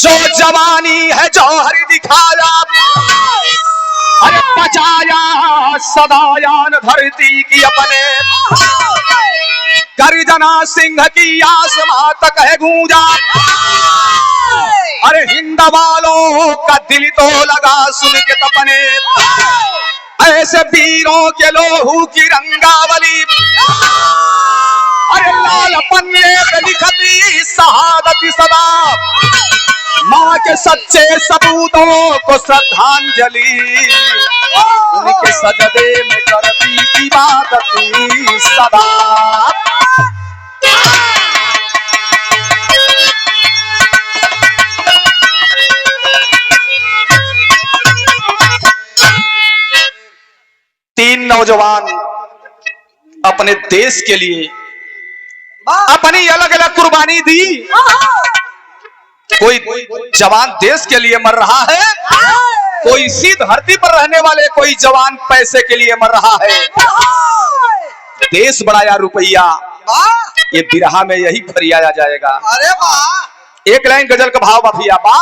जो जवानी है जौहर दिखाया, अरे बचाया सदायान धरती की अपने, गर्जना सिंह की आसमां तक है गूंजा। अरे हिंद वालों का दिल तो लगा सुन के तपने, ऐसे वीरों के लोहू की रंगावली, अरे लाल पन्ने पे लिखती शहादत सदा, माँ के सच्चे सबूतों को श्रद्धांजलि, उनके सजदे में करती इबादत सदा। तीन नौजवान अपने देश के लिए अपनी अलग अलग कुर्बानी दी। कोई जवान देश के लिए मर रहा है, कोई इसी धरती पर रहने वाले कोई जवान पैसे के लिए मर रहा है। देश बढ़ाया रुपया, ये बिरहा में यही फरियाया जाएगा। अरे वाह, एक लाइन गजल का भाव बाफिया बा।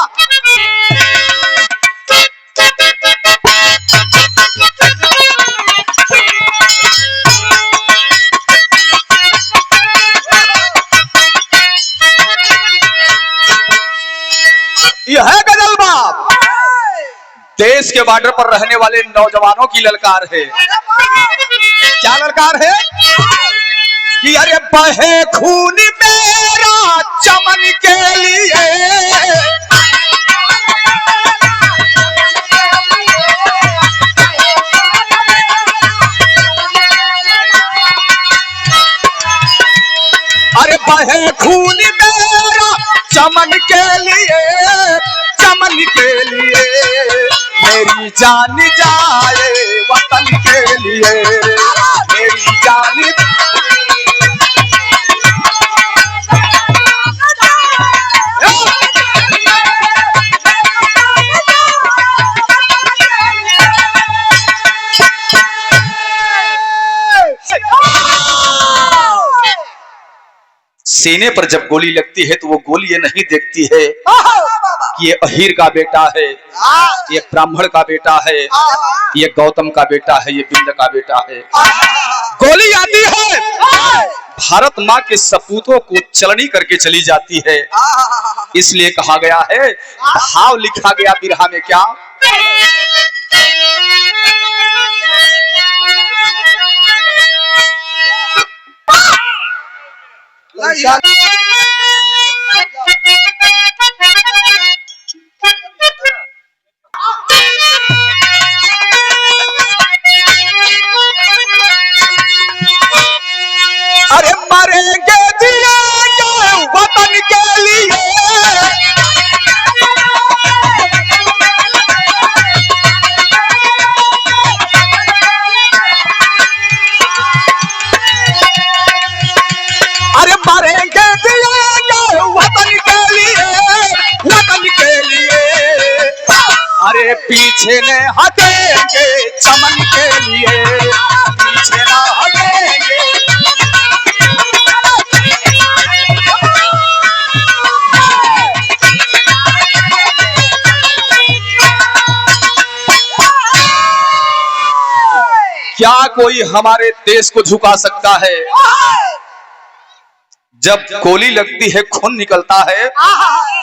यह है गजल बाप, देश के बॉर्डर पर रहने वाले नौजवानों की ललकार है। क्या ललकार है कि अरे बहे खून मेरा चमन के लिए, अरे बहे खून मेरा चमन के लिए, चमन के लिए मेरी जान जाए वतन के लिए, मेरी जान। सीने पर जब गोली लगती है तो वो गोली ये नहीं देखती है कि ये अहीर का बेटा है, ये ब्राह्मण का बेटा है, ये गौतम का बेटा है, ये बिंद का बेटा है। गोली आती है, भारत माँ के सपूतों को चलनी करके चली जाती है। इसलिए कहा गया है, भाव लिखा गया बिरहा में क्या, अरे मरेंगे जिएंगे वतन के लिए, अरे मरेंगे जिएंगे वतन के लिए, वतन के लिए, अरे पीछे न हटेंगे चमन के लिए, पीछे न हटेंगे। क्या कोई हमारे देश को झुका सकता है? जब गोली लगती है खून निकलता है।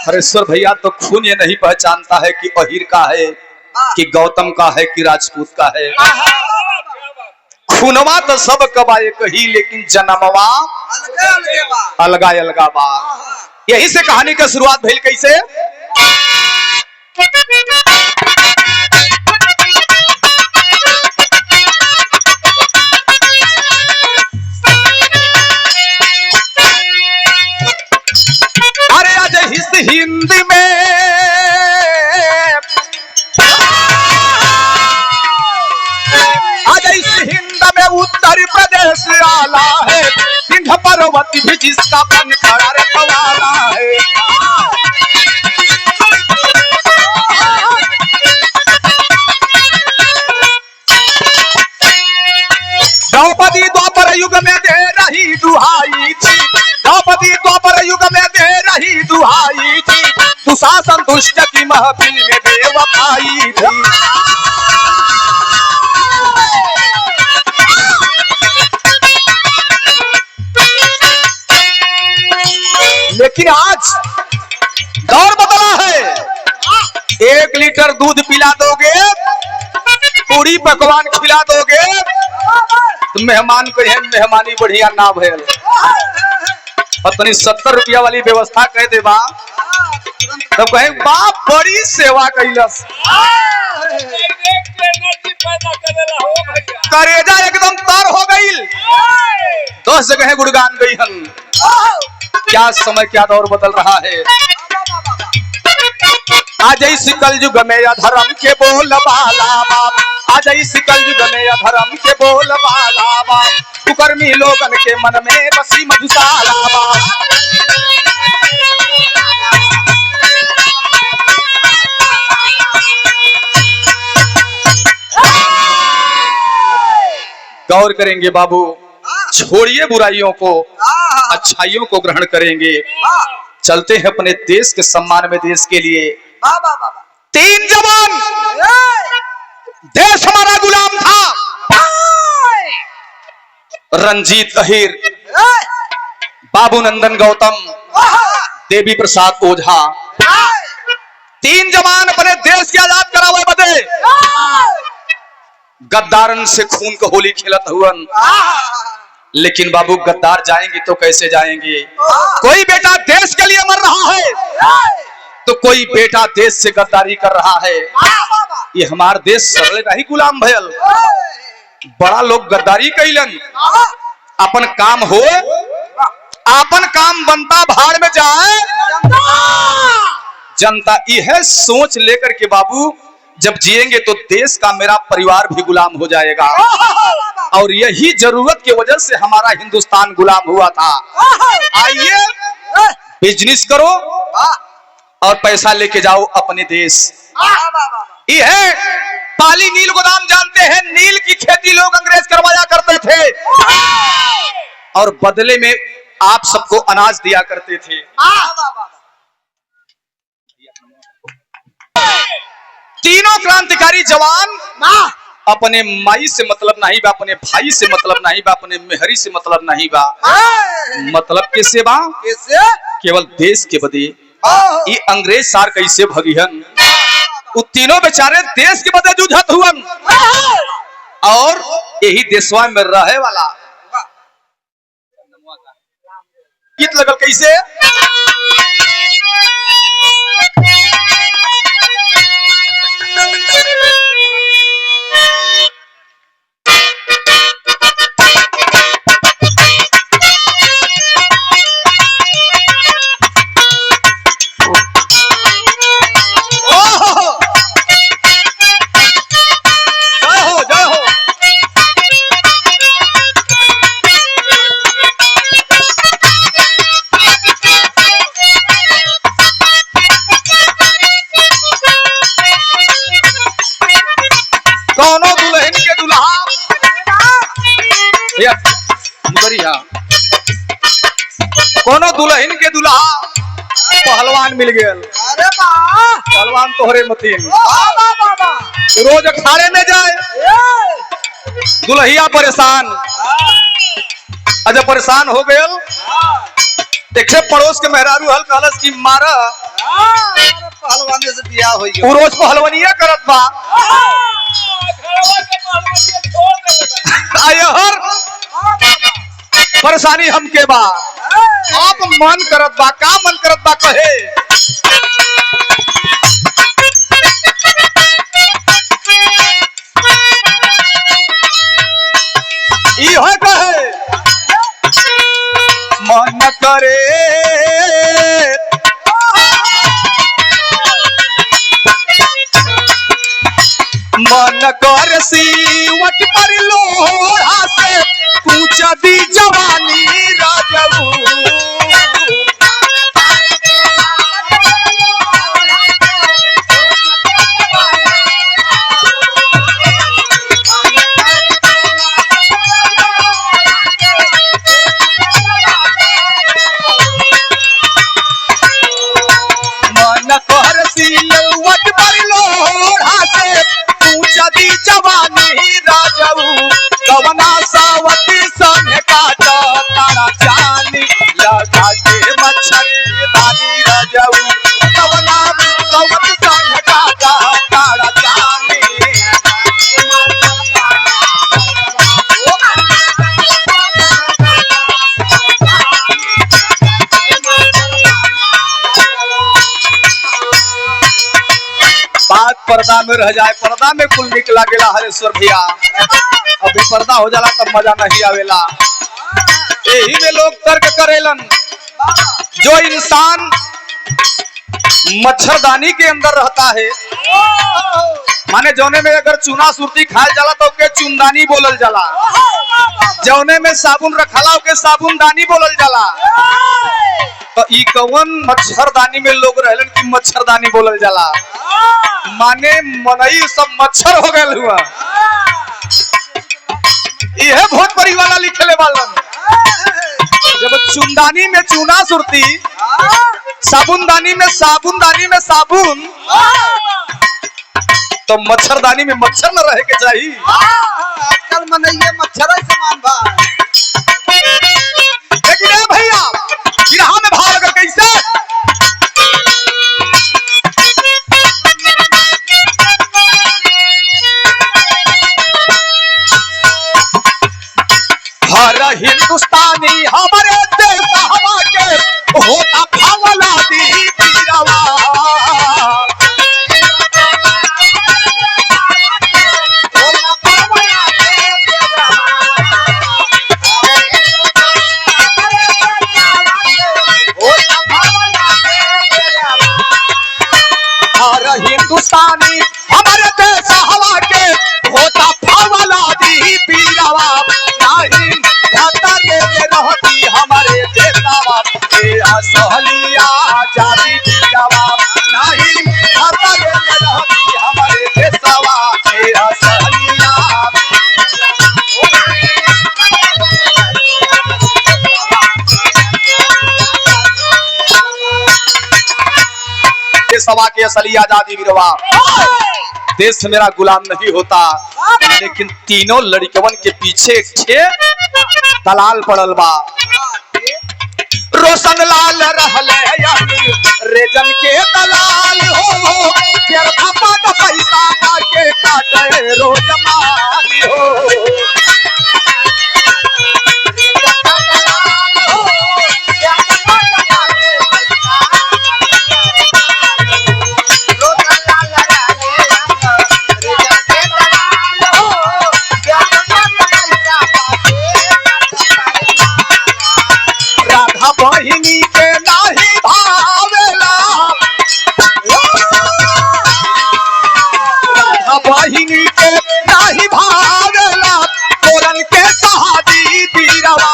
हरेश्वर भैया तो खून ये नहीं पहचानता है कि अहीर का है कि गौतम का है कि राजपूत का है। खूनवा तो सब कबाए कही, लेकिन जन्मवा अलगा अलगा बा। यही से कहानी का शुरुआत भइल कैसे, अरे आज इस हिंद में उत्तर प्रदेश आला है, सिंध पर्वत भी जिसका बन खड़ा रखवाला है। द्रौपदी द्वापर युग में दे रही दुहाई थी, द्रौपदी द्वापर युग में दे रही दुहाई थी, दुशासन दुष्ट की महफिल में बेवफाई थी। लेकिन आज दौर बदला है। 1 लीटर दूध पिला दोगे, पूरी पकवान खिला दोगे तो मेहमान को है मेहमानी बढ़िया ना भयल। पत्नी 70 रुपया वाली व्यवस्था कह दे बा तो कहे बाप बड़ी सेवा कैलस। करेजा एकदम तर हो गई। 10 जगह गुणगान गई हन। क्या समय क्या दौर बदल रहा है। आज इस कलयुग में अधर्म के बोल बाला बाप, आज इस कलयुग में अधर्म के बोल बाला बाप, कुकर्मी लोगन के मन में बसी मधुशाला बाप। गौर करेंगे बाबू, छोड़िए बुराइयों को, अच्छाइयों को ग्रहण करेंगे। चलते हैं अपने देश के सम्मान में, देश के लिए। 3 जवान, देश हमारा गुलाम था। रंजीत अहिर, बाबू नंदन गौतम, देवी प्रसाद ओझा। 3 जवान अपने देश के आजाद करावे बदे गद्दारन से खून को होली खेलत हुअन। लेकिन बाबू गद्दार जाएंगे तो कैसे जाएंगे। कोई बेटा देश के लिए मर रहा है तो कोई बेटा देश से गद्दारी कर रहा है। ये हमार देश सरले नहीं गुलाम भयल। बड़ा लोग गद्दारी कैलन। अपन काम हो, अपन काम बनता भाड़ में जाए। जनता यह सोच लेकर के बाबू जब जिएंगे तो देश का मेरा परिवार भी गुलाम हो जाएगा। और यही जरूरत की वजह से हमारा हिंदुस्तान गुलाम हुआ था। आइए बिजनेस करो और पैसा लेके जाओ अपने देश। यह पाली नील गोदाम जानते हैं, नील की खेती लोग अंग्रेज करवाया करते थे और बदले में आप सबको अनाज दिया करते थे। तीनों क्रांतिकारी जवान अपने माई से मतलब नहीं बा, अपने भाई से मतलब नहीं बा, अपने मेहरी से मतलब नहीं बा। मतलब कैसे बा? केवल देश के बदे। ये अंग्रेज सार कैसे भगिहन। वो तीनों बेचारे देश के बदे जूझत हुअन और यही देशवा में रहे वाला गीत लगल कैसे। कौनो दुल्हन के दुल्हा कोनो दुल्हन के दुल्हा पहलवान मिल गया। अरे पहलवान तोहरे मतीन रोज अखाड़े में जाए। दुल्हिया परेशान, अजब परेशान हो गए। देखे पड़ोस के मेहरारू हल कहलस की मारा पहलवान से बियाह हो गया। रोज पहलवानिया करत बा। परेशानी हमके बा, आप मन करत बा, का मन करत बा कहे। इहो कहे मन करे मन कर सीवट पर लोहा से पूछा दी जवानी राजू। मन पर्दा में रह जाए, पर्दा में कुल निक लागेला हरेश्वर भैया। अभी पर्दा हो जाला तब मजा नहीं आवेला। यही में लोग तर्क करेलन, जो इंसान मच्छरदानी के अंदर रहता है, माने जौने में अगर चूना सुरती खायल जाला तो के चूनदानी बोलल जाला, जौने में साबुन रखला के साबुनदानी बोलल जाला। तो ई कौन मच्छरदानी में लोग रहलन कि मच्छरदानी बोलल जाला, माने मनई सब मच्छर हो गए हुआ। यह भोजपुरी वाला लिखले वालन, जब चूनदानी में चूना सुरती, साबुनदानी में साबुन, तो मच्छरदानी में मच्छर न रहे के चाहिए। आजकल मनइये मच्छर समान बा। लेकिन भैया बिरहा में भाव अगर कैसे हर हिंदुस्तानी हमारे देश हवा के होता भावला दी पीरावा। हिंदुस्तानी हमारे देश हवा के होता भावला दी पीरावा। नहीं खतर में रहती हमारे देशवा के असहलिया जाती पीरावा। नहीं खतर में रहती हमारे देशवा के असहलिया। देशवा के असली आजादी वीरवा। देश मेरा गुलाम नहीं होता, लेकिन तीनों लड़कवन के पीछे दलाल पड़ल बा। रोशन लाल रहले रेजन के दलाल हो, पैसा के काटे रोज माली हो। बहिनी के नाही भावेला, बहिनी के नाही भावेला, तोरन के सहादी पीरवा।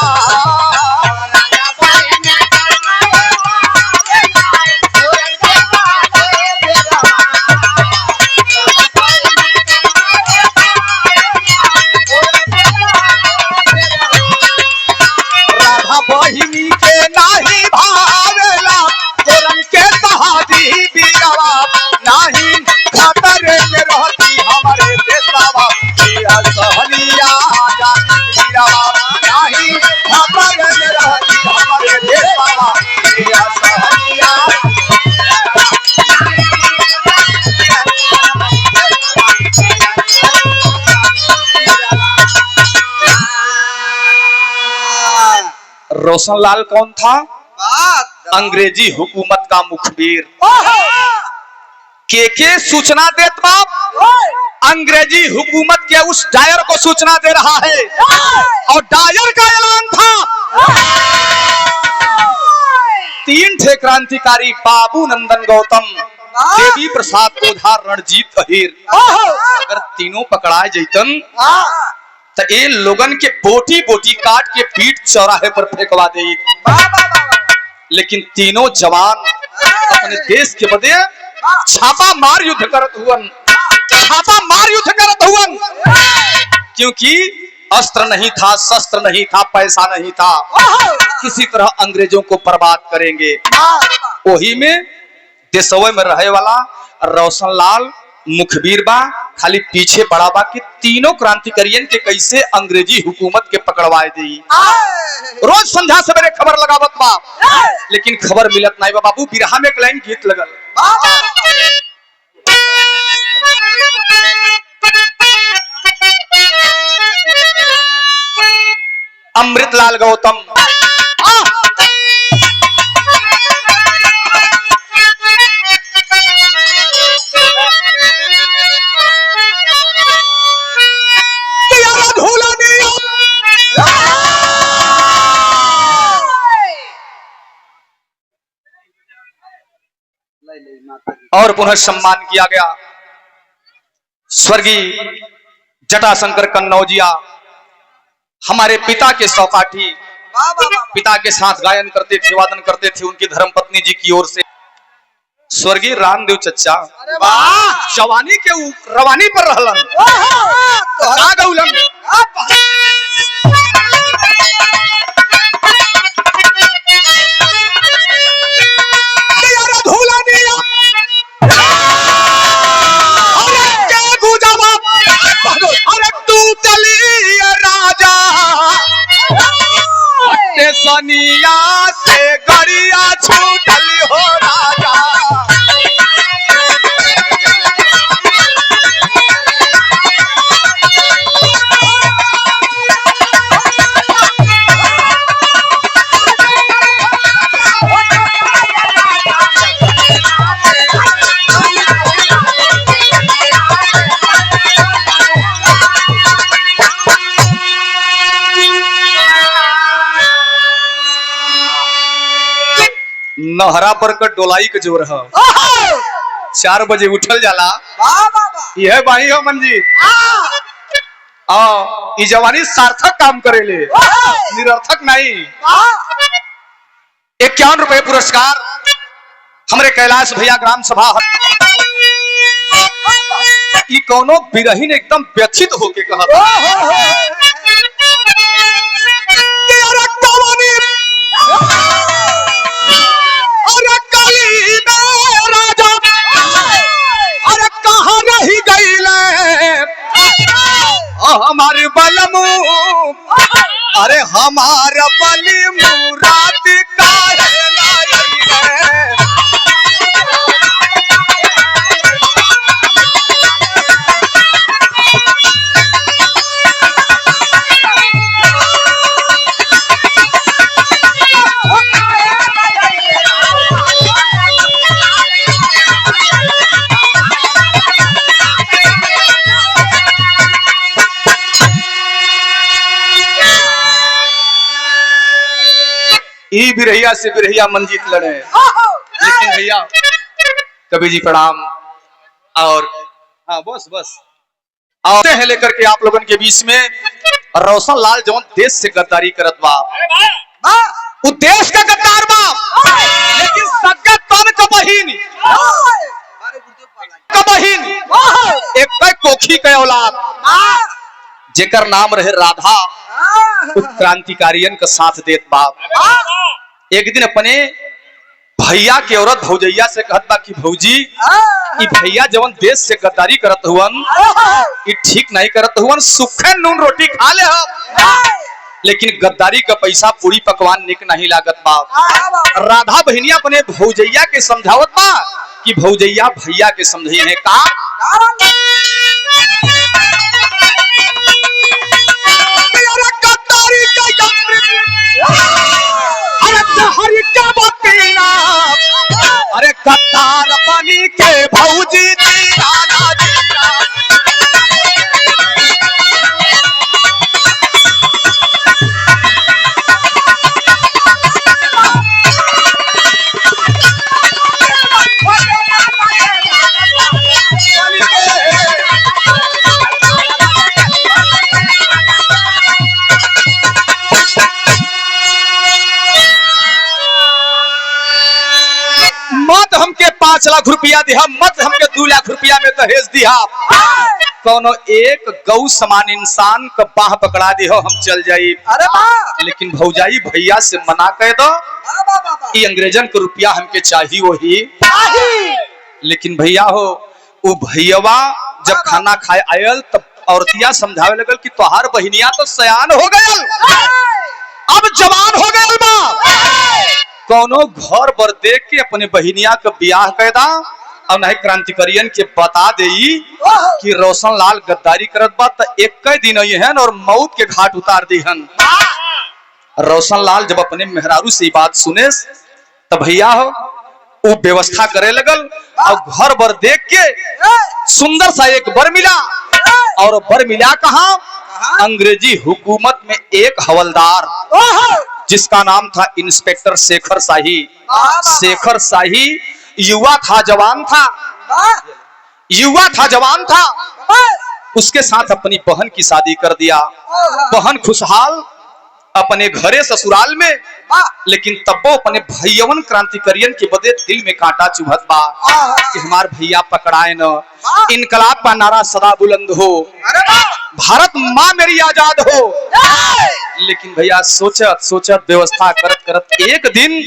बहिनी के नाही भावेला, तोरन के सहादी पीरवा। नहीं खतर में रहती हमारे देशवा के असहलिया जाती पीरवा। नहीं खतर में रहती हमारे देशवा के असहलिया। रोशनलाल कौन था? अंग्रेजी हुकूमत का मुखबिर। के सूचना देत बाप अंग्रेजी हुकूमत के उस डायर को सूचना दे रहा है, और डायर का ऐलान था 3 ठे क्रांतिकारी बाबू नंदन गौतम, देवी प्रसाद ओझा, रणजीत अहिर। अगर तीनों पकड़ाए जैतन तो ये लोगन के बोटी बोटी काट के पीठ चौराहे पर फेंकवा दे। लेकिन तीनों जवान अपने देश के बदे छापा मार युद्ध करत हुवन, क्योंकि अस्त्र नहीं था, शस्त्र नहीं था, पैसा नहीं था, किसी तरह अंग्रेजों को बर्बाद करेंगे। वही में देशवे में रहे वाला रोशनलाल मुखबिर बा, खाली पीछे पड़ा बा कि तीनों क्रांतिकारियन के कैसे अंग्रेजी हुकूमत के पकड़वाए दी। रोज संध्या सवेरे खबर लगावत बा, लेकिन खबर मिलत नहीं बा। बाबू बिरहा में एक लाइन गीत लगल, अमृतलाल गौतम। और पुनः सम्मान किया गया। स्वर्गीय जटाशंकर कन्नौजिया हमारे पिता के सहपाठी, पिता के साथ गायन करते थे, वादन करते थे। उनकी धर्मपत्नी जी की ओर से स्वर्गीय रामदेव चच्चा जवानी के रवानी पर रहलन सनिया से गरिया छूटली हो राजा। नहरा पर का डोलाई के जोर है। 4 बजे उठल जाला। यह बाई हो मंजी ई जवानी सार्थक काम करेले, निरर्थक नहीं। 51 रुपए पुरस्कार हमारे कैलाश भैया ग्राम सभा। ई कोनो बिरहीन एकदम व्यथित होके कहा हमारे बलमू, अरे हमार बली मुराद काहे ई बिरहिया से बिरहिया मंजीत लड़े। लेकिन भैया कवि जी प्रणाम। और हाँ बस बस आते हैं लेकर के आप लोगों के बीच में रोशन लाल जौन देश से गद्दारी करत बाप, देश का गद्दार बाप, लेकिन सगत तन का बहिन एक कोखी के औलाद जेकर नाम रहे राधा, क्रांतिकारियन का साथ देत बाप। एक दिन अपने भैया के औरत भौजैया से कहता कि भौजी ई भैया जवन देश से गद्दारी करत हुवन ई ठीक नहीं करत हुवन, सुखे नून रोटी खा ले हम, लेकिन गद्दारी का पैसा पूरी पकवान निक नहीं लागत बाप। राधा बहनिया अपने भौजैया के समझावत बा कि भौजैया भैया के समझिए है का अरे कतार पानी के भौजी दीवाना दीवाना। मत हमके 5 लाख रुपया दिया, मत हमके 2 लाख रुपया में दहेज दिया। कोनो एक गौ समान इंसान का बाह पकड़ा दी हो हम चल जाई। लेकिन भौजाई भैया से मना कर दो, ये अंग्रेजन को रुपया हमके चाहिए वही। लेकिन भैया हो वो भैयावा जब खाना खाए आयल तब औरतिया समझावे लगल कि तोहार बहनिया तो सयान हो गयल, अब जवान हो गयल बा, कोनो घर बर देख के अपने बहनिया का ब्याह कर दा और नहीं क्रांतिकारियन के बता दे कि रोशन लाल गद्दारी करत बा त एक दिन अहन और मौत के घाट उतार दीहन। रोशन लाल जब अपने मेहरारू से बात सुने तब भैया हो वो व्यवस्था करे लगल और घर बर देख के सुंदर सा एक बर मिला। और बर मिला कहा अंग्रेजी हुकूमत में एक हवलदार जिसका नाम था इंस्पेक्टर शेखर शाही। शेखर शाही युवा था जवान था, वाह युवा था जवान था, वाह उसके साथ अपनी बहन की शादी कर दिया। बहन खुशहाल अपने घरे ससुराल में, लेकिन तब वो अपने भैयवन क्रांतिकारियन के बदले दिल में कांटा चुभत बा कि हमार भैया पकड़ाए न। इनकलाब का नारा सदा बुलंद हो, अरे वाह भारत माँ मेरी आजाद हो। लेकिन भैया सोचत सोचत व्यवस्था करत करत एक दिन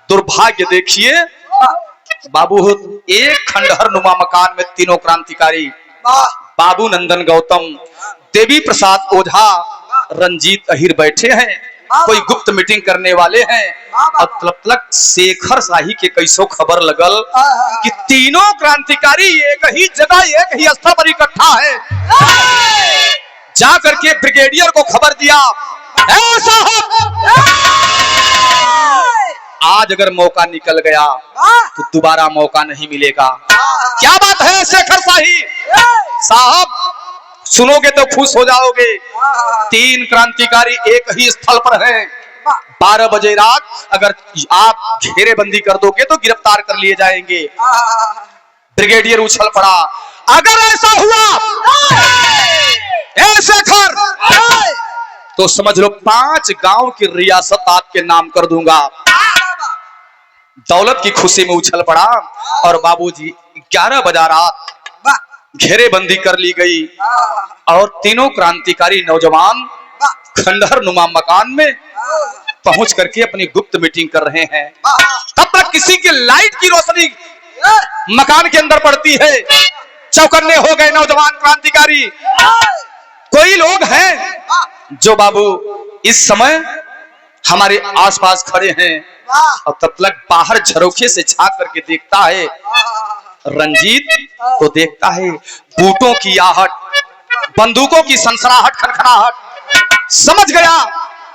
दुर्भाग्य देखिए बाबू हो, एक खंडहर नुमा मकान में तीनों क्रांतिकारी बाबू नंदन गौतम, देवी प्रसाद ओझा, रंजीत अहिर बैठे हैं। कोई गुप्त मीटिंग करने वाले हैं और तब तक शेखर शाही के कैसो खबर लगल कि तीनों क्रांतिकारी एक ही जगह एक ही स्थल पर इकट्ठा है। जा करके ब्रिगेडियर को खबर दिया, "ए साहब, आज अगर मौका निकल गया तो दोबारा मौका नहीं मिलेगा। क्या बात है शेखर शाही साहब, सुनोगे तो खुश हो जाओगे। तीन क्रांतिकारी एक ही स्थल पर हैं। 12 बजे रात अगर आप घेरेबंदी कर दोगे तो गिरफ्तार कर लिए जाएंगे। ब्रिगेडियर उछल पड़ा, अगर ऐसा हुआ ए शेखर तो समझ लो 5 गांव की रियासत आपके नाम कर दूंगा। दौलत की खुशी में उछल पड़ा और बाबूजी 11 बजा रात घेरेबंदी कर ली गई और तीनों क्रांतिकारी नौजवान खंडहर नुमा मकान में पहुंच करके अपनी गुप्त मीटिंग कर रहे हैं। तब तक किसी की लाइट की रोशनी मकान के अंदर पड़ती है। चौकन्ने हो गए नौजवान क्रांतिकारी। कोई लोग हैं जो बाबू इस समय हमारे आसपास खड़े हैं और तब तक बाहर झरोखे से झांक करके देखता है। रंजीत तो देखता है बूटों की आहट, बंदूकों की सनसनाहट, खनखनाहट। समझ गया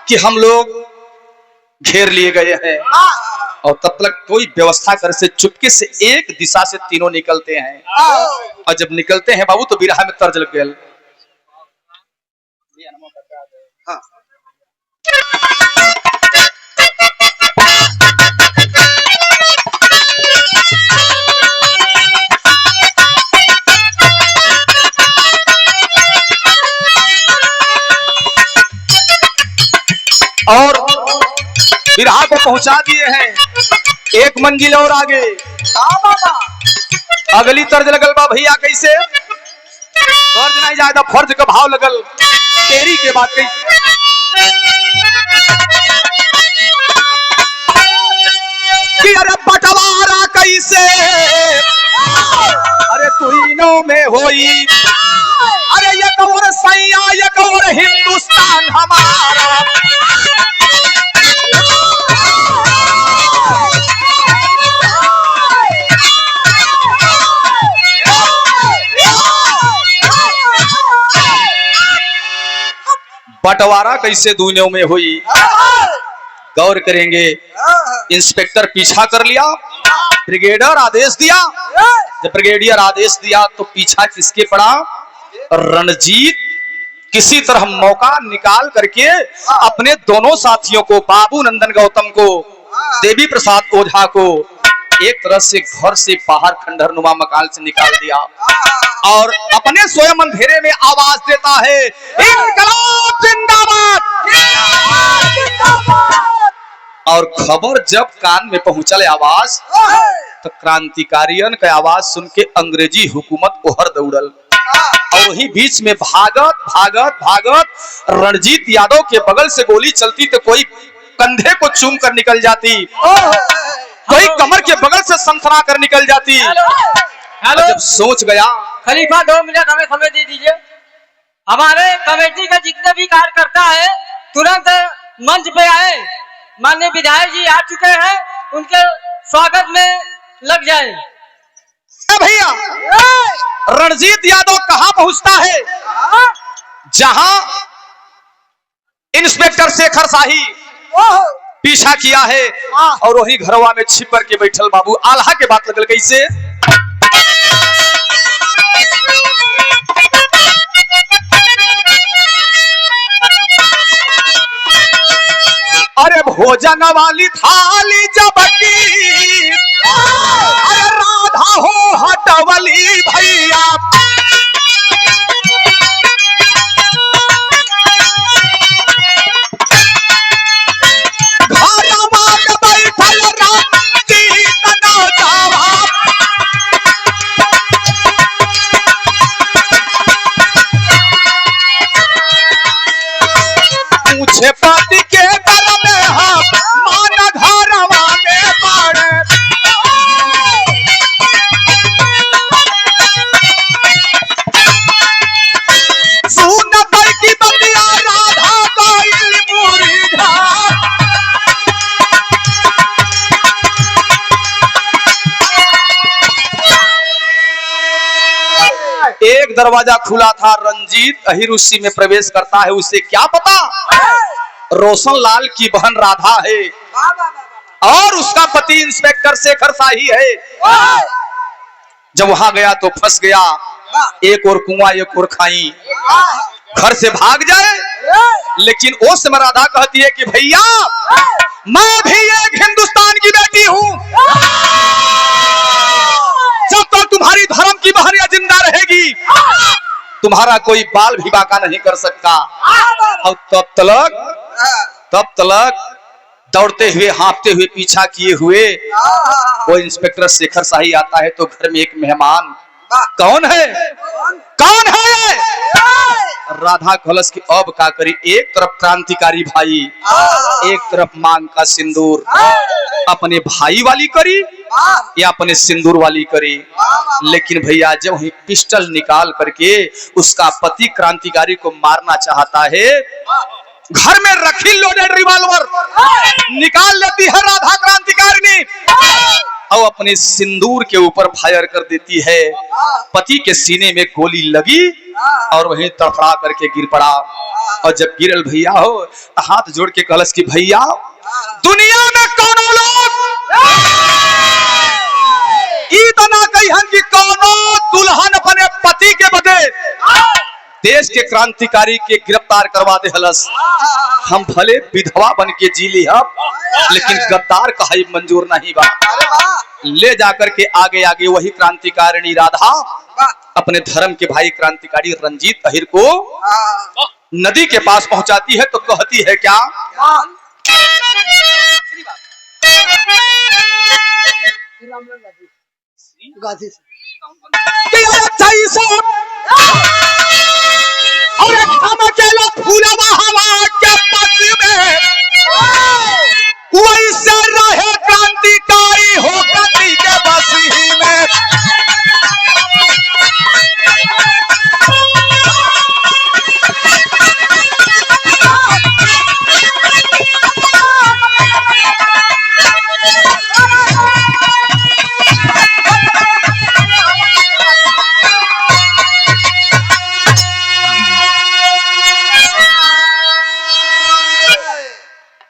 कि हम लोग घेर लिए गए हैं और तब तक कोई व्यवस्था कर से चुपके से एक दिशा से तीनों निकलते हैं और जब निकलते हैं बाबू तो बिरहा में तर्ज लग गया। और बिरहा को पहुंचा दिए हैं एक मंजिल और आगे। अगली तर्ज लगल बा भैया कैसे, तर्ज नहीं ज्यादा फर्ज का भाव लगल, तेरी के बात कैसे। कि अरे बंटवारा कैसे अरे तीनों में होई, अरे एक और सैया एक और हिंदुस्तान हमारा। बंटवारा कैसे दूनियों में हुई, गौर करेंगे। इंस्पेक्टर पीछा कर लिया, ब्रिगेडियर आदेश दिया। जब ब्रिगेडियर आदेश दिया तो पीछा किसके पड़ा, रणजीत किसी तरह मौका निकाल करके अपने दोनों साथियों को, बाबू नंदन गौतम को, देवी प्रसाद ओझा को एक तरह से घर से बाहर खंडहर नुमा मकान से निकाल दिया और अपने स्वयं अंधेरे में आवाज देता है, इनकलाब जिंदाबाद। और खबर जब कान में पहुंचल आवाज तो क्रांतिकारियन का आवाज सुन के अंग्रेजी हुकूमत ओहर दौड़ल और वही बीच में भागत भागत भागत रणजीत यादव के बगल से गोली चलती तो कोई कंधे को चूम कर निकल जाती, कोई कमर के बगल से सनसना कर निकल जाती। हेलो, जब सोच गया खलीफा 2 मिनट हमें समय दे दीजिए। हमारे कमेटी के जितने भी कार्यकर्ता है तुरंत मंच पे आए। माननीय विधायक जी आ चुके हैं, उनके स्वागत में लग जाए। भैया रणजीत यादव कहां पहुंचता है, जहां इंस्पेक्टर शेखर शाही पीछा किया है और वही घरवा में छिप करके बैठल बाबू आल्हा के बात लगल कैसे। अरे भोजन वाली थाली जबकि अरे राधा हो हटवली भैया। पूछे पति के कर में हाथ मान घरवा में पड़े। सुन पर की बतिया राधा कोइल मुरीधा। एक दरवाजा खुला था, रंजीत अहिर उसी में प्रवेश करता है। उसे क्या पता रोशन लाल की बहन राधा है और उसका पति इंस्पेक्टर शेखर शाही है। जब वहां गया तो फंस गया, एक और कुआं एक और खाई, घर से भाग जाए। लेकिन उस समय राधा कहती है कि भैया मैं भी एक हिंदुस्तान की बेटी हूं, जब तक तुम्हारी धर्म की बहनियां जिंदा रहेगी तुम्हारा कोई बाल भी बाका नहीं कर सकता। और तब तलक दौड़ते हुए हाँफते हुए पीछा किए हुए वो इंस्पेक्टर शेखर शाही आता है। तो घर में एक मेहमान, कौन है कौन है? राधा कलश की अब का करी, एक तरफ क्रांतिकारी भाई, एक तरफ मांग का सिंदूर। अपने भाई वाली करी या अपने सिंदूर वाली करी। लेकिन भैया जब ही पिस्टल निकाल करके उसका पति क्रांतिकारी को मारना चाहता है, घर में रखी लोडेड रिवॉल्वर निकाल लेती है राधा क्रांतिकारिणी और अपने सिंदूर के ऊपर फायर कर देती है। पति के सीने में गोली लगी और वहीं तड़फड़ा करके गिर पड़ा। और जब गिरल भैया हो हाथ जोड़ के कलश की भैया दुनिया में कौन लोग इतना कहिहन कि कौनो दुल्हन अपने पति के बदले देश के क्रांतिकारी के गिरफ्तार करवा दे हलस। हम भले विधवा बन के जी ली हम, लेकिन गद्दार का ही मंजूर नहीं बा। ले जाकर के आगे आगे वही क्रांतिकारिणी राधा अपने धर्म के भाई क्रांतिकारी रंजीत अहिर को नदी के पास पहुंचाती है। तो कहती है क्या, और हम अकेला फूलवा हवा के पास में वैसे रहे क्रांतिकारी हो गति के बस ही में।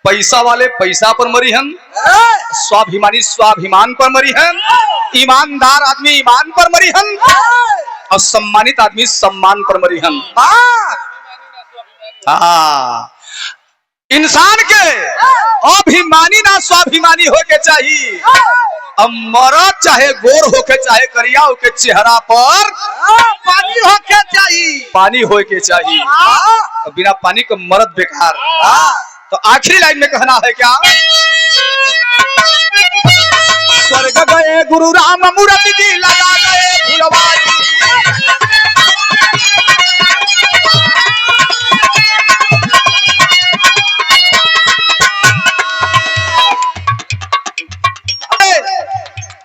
पैसा वाले पैसा पर मरी हन, स्वाभिमानी स्वाभिमान पर मरी हन, ईमानदार आदमी ईमान पर मरी हन और सम्मानित आदमी सम्मान पर मरी हन। इंसान के अभिमानी ना स्वाभिमानी होके चाहिए। अब मरद चाहे गोर होके चाहे करिया होके, चेहरा पर पानी होके चाहिए, पानी होके चाहिए। बिना पानी का मरद बेकार। तो आखिरी लाइन में कहना है क्या, स्वर्ग गए गुरु राम मूर्ति जी लगा गए फुलवारी।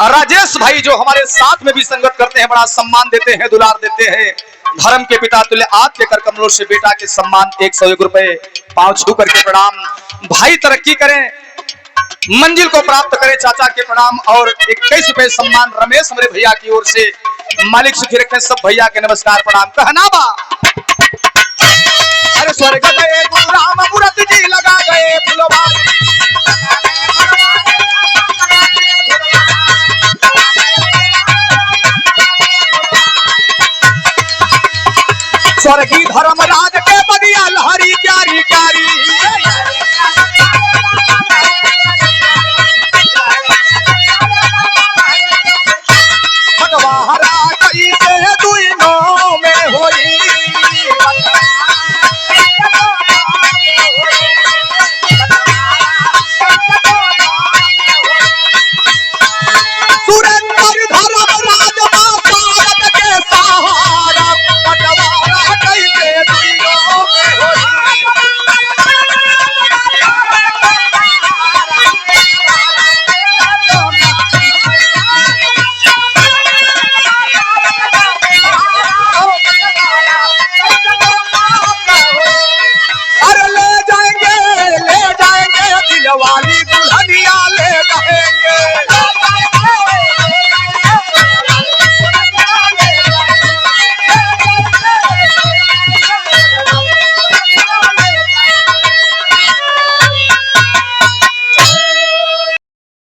राजेश भाई जो हमारे साथ में भी संगत करते हैं, बड़ा सम्मान देते हैं, दुलार देते हैं। धर्म के पिता तुल्य आप के कर कमलों से बेटा के सम्मान 101 रुपए पांव छू करके प्रणाम। भाई तरक्की करें, मंजिल को प्राप्त करें, चाचा के प्रणाम। और 21 रुपए सम्मान रमेश हमारे भैया की ओर से, मालिक सुखी रखें सब भैया के नमस्कार प्रणाम। कहना बा, अरे स्वर्ग गए गुरु राम मूर्ति जी लगा गए फुलवारी। स्वर्गीय धर्मराज के बगिया लहरी क्यारी क्यारी। वाली दुल्हनिया ले जाएंगे।